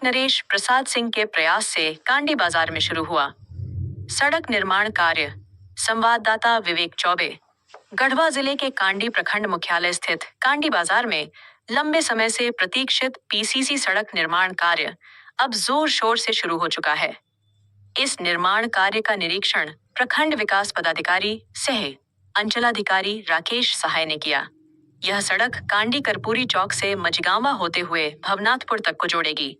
नरेश प्रसाद सिंह के प्रयास से कांडी बाजार में शुरू हुआ सड़क निर्माण कार्य। संवाददाता विवेक चौबे। गढ़वा जिले के कांडी प्रखंड मुख्यालय स्थित कांडी बाजार में लंबे समय से प्रतीक्षित पीसीसी सड़क निर्माण कार्य अब जोर शोर से शुरू हो चुका है। इस निर्माण कार्य का निरीक्षण प्रखंड विकास पदाधिकारी सह अंचलाधिकारी राकेश सहाय ने किया। यह सड़क कांडी कर्पूरी चौक से मझगांवा होते हुए भवनाथपुर तक को जोड़ेगी।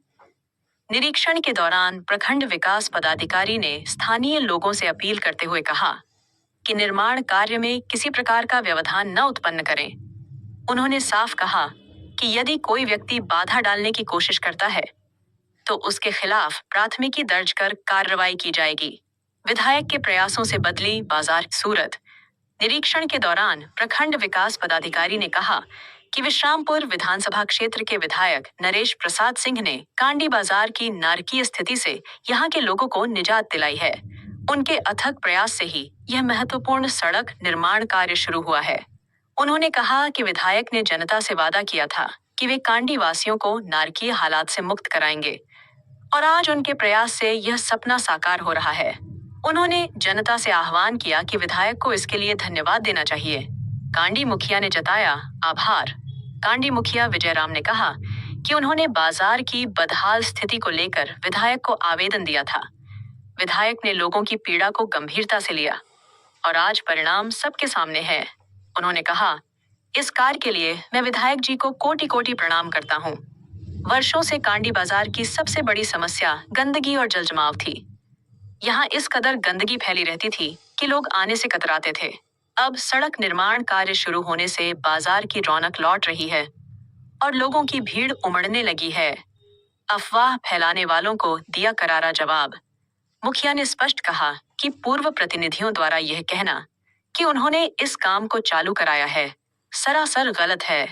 निरीक्षण के दौरान प्रखंड विकास पदाधिकारी ने स्थानीय लोगों से अपील करते हुए कहा कि निर्माण कार्य में किसी प्रकार का व्यवधान न उत्पन्न करें। उन्होंने साफ कहा कि यदि कोई व्यक्ति बाधा डालने की कोशिश करता है तो उसके खिलाफ प्राथमिकी दर्ज कर कार्रवाई की जाएगी। विधायक के प्रयासों से बदली बाजार सूरत। निरीक्षण के दौरान प्रखंड विकास पदाधिकारी ने कहा कि विश्रामपुर विधानसभा क्षेत्र के विधायक नरेश प्रसाद सिंह ने कांडी बाजार की नारकीय स्थिति से यहां के लोगों को निजात दिलाई है। उनके अथक प्रयास से ही यह महत्वपूर्ण सड़क निर्माण कार्य शुरू हुआ है। उन्होंने कहा कि विधायक ने जनता से वादा किया था कि वे कांडी वासियों को नारकीय हालात से मुक्त कराएंगे और आज उनके प्रयास से यह सपना साकार हो रहा है। उन्होंने जनता से आह्वान किया कि विधायक को इसके लिए धन्यवाद देना चाहिए। कांडी मुखिया ने जताया आभार। कांडी मुखिया विजय राम ने कहा कि उन्होंने बाजार की बदहाल स्थिति को लेकर विधायक को आवेदन दिया था। विधायक ने लोगों की पीड़ा को गंभीरता से लिया और आज परिणाम सबके सामने है। उन्होंने कहा, इस कार्य के लिए मैं विधायक जी को कोटि कोटि प्रणाम करता हूँ। वर्षों से कांडी बाजार की सबसे बड़ी समस्या गंदगी और जलजमाव थी। यहाँ इस कदर गंदगी फैली रहती थी कि लोग आने से कतराते थे। अब सड़क निर्माण कार्य शुरू होने से बाजार की रौनक लौट रही है और लोगों की भीड़ उमड़ने लगी है। अफवाह फैलाने वालों को दिया करारा जवाब। मुखिया ने स्पष्ट कहा कि पूर्व प्रतिनिधियों द्वारा यह कहना कि उन्होंने इस काम को चालू कराया है सरासर गलत है।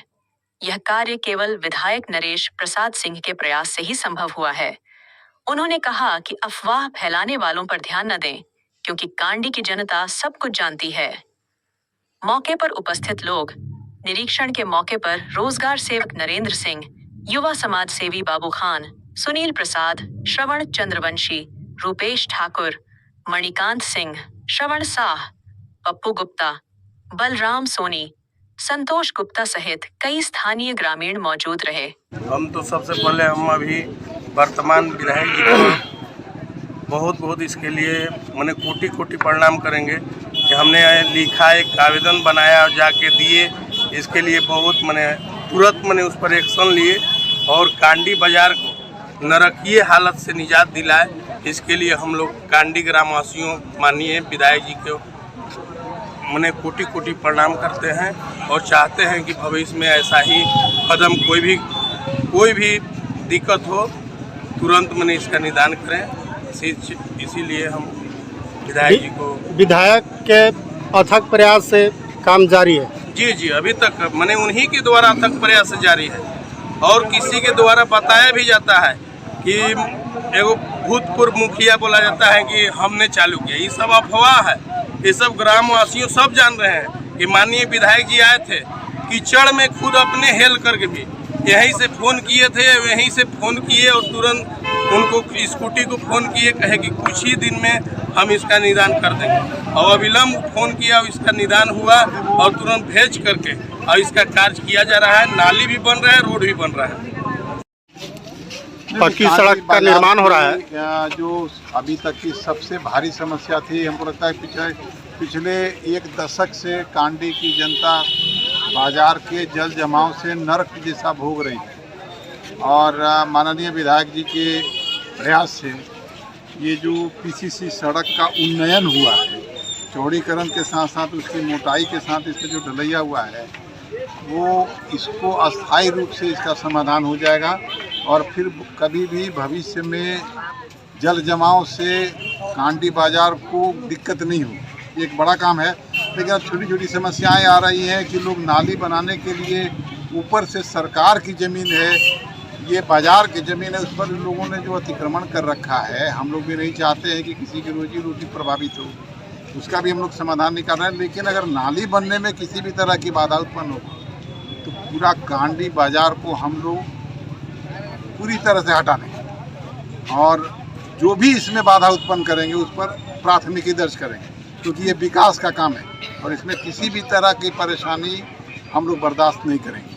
यह कार्य केवल विधायक नरेश प्रसाद सिंह के प्रयास से ही संभव हुआ है। उन्होंने कहा कि अफवाह फैलाने वालों पर ध्यान न दें क्योंकि कांडी की जनता सब कुछ जानती है। मौके पर उपस्थित लोग। निरीक्षण के मौके पर रोजगार सेवक नरेंद्र सिंह, युवा समाज सेवी बाबू खान, सुनील प्रसाद, श्रवण चंद्रवंशी, रूपेश ठाकुर, मणिकांत सिंह, श्रवण साह, पप्पू गुप्ता, बलराम सोनी, संतोष गुप्ता सहित कई स्थानीय ग्रामीण मौजूद रहे। हम तो सबसे पहले हम अभी वर्तमान विधायक जी को बहुत बहुत इसके लिए मैंने कोटि कोटि प्रणाम करेंगे कि हमने लिखा एक आवेदन बनाया और जाके दिए। इसके लिए बहुत मैंने तुरंत मैंने उस पर एक्शन लिए और कांडी बाजार को नारकीय हालत से निजात दिलाए। इसके लिए हम लोग कांडी ग्रामवासियों माननीय विधायक जी को मैंने कोटि कोटि प्रणाम करते हैं और चाहते हैं कि भविष्य में ऐसा ही कदम कोई भी दिक्कत हो तुरंत मैंने इसका निदान करें। इसीलिए हम विधायक जी को विधायक के अथक प्रयास से काम जारी है। जी अभी तक मैंने उन्हीं के द्वारा अथक प्रयास जारी है और किसी के द्वारा बताया भी जाता है कि एगो भूतपूर्व मुखिया बोला जाता है कि हमने चालू किया। ये सब अफवाह है। ये सब ग्रामवासियों सब जान रहे हैं कि माननीय विधायक जी आए थे कीचड़ में खुद अपने हेल करके भी यहीं से फ़ोन किए थे, यहीं से फ़ोन किए और तुरंत उनको स्कूटी को फ़ोन किए, कहे कि कुछ ही दिन में हम इसका निदान कर देंगे और अविलंब फ़ोन किया और इसका निदान हुआ और तुरंत भेज करके और इसका कार्य किया जा रहा है। नाली भी बन रहा है, रोड भी बन रहा है, पक्की सड़क का निर्माण हो रहा है। जो अभी तक की सबसे भारी समस्या थी, हमको लगता है पिछले एक दशक से कांडी की जनता बाजार के जल जमाव से नरक जैसा भोग रही है और माननीय विधायक जी के प्रयास से ये जो पीसीसी सड़क का उन्नयन हुआ है, चौड़ीकरण के साथ साथ उसकी मोटाई के साथ इसका जो ढलैया हुआ है वो इसको अस्थायी रूप से इसका समाधान हो जाएगा और फिर कभी भी भविष्य में जल जमाव से कांडी बाजार को दिक्कत नहीं हो। एक बड़ा काम है, लेकिन अब छोटी छोटी समस्याएं आ रही हैं कि लोग नाली बनाने के लिए ऊपर से सरकार की ज़मीन है, ये बाजार की ज़मीन है, उस पर लोगों ने जो अतिक्रमण कर रखा है। हम लोग भी नहीं चाहते हैं कि किसी की रोजी रोटी प्रभावित हो, उसका भी हम लोग समाधान नहीं कर रहे हैं। लेकिन अगर नाली बनने में किसी भी तरह की बाधा उत्पन्न हो तो पूरा कांडी बाजार को हम लोग पूरी तरह से हटाने और जो भी इसमें बाधा उत्पन्न करेंगे उस पर प्राथमिकी दर्ज करेंगे, क्योंकि ये विकास का काम है और इसमें किसी भी तरह की परेशानी हम लोग बर्दाश्त नहीं करेंगे।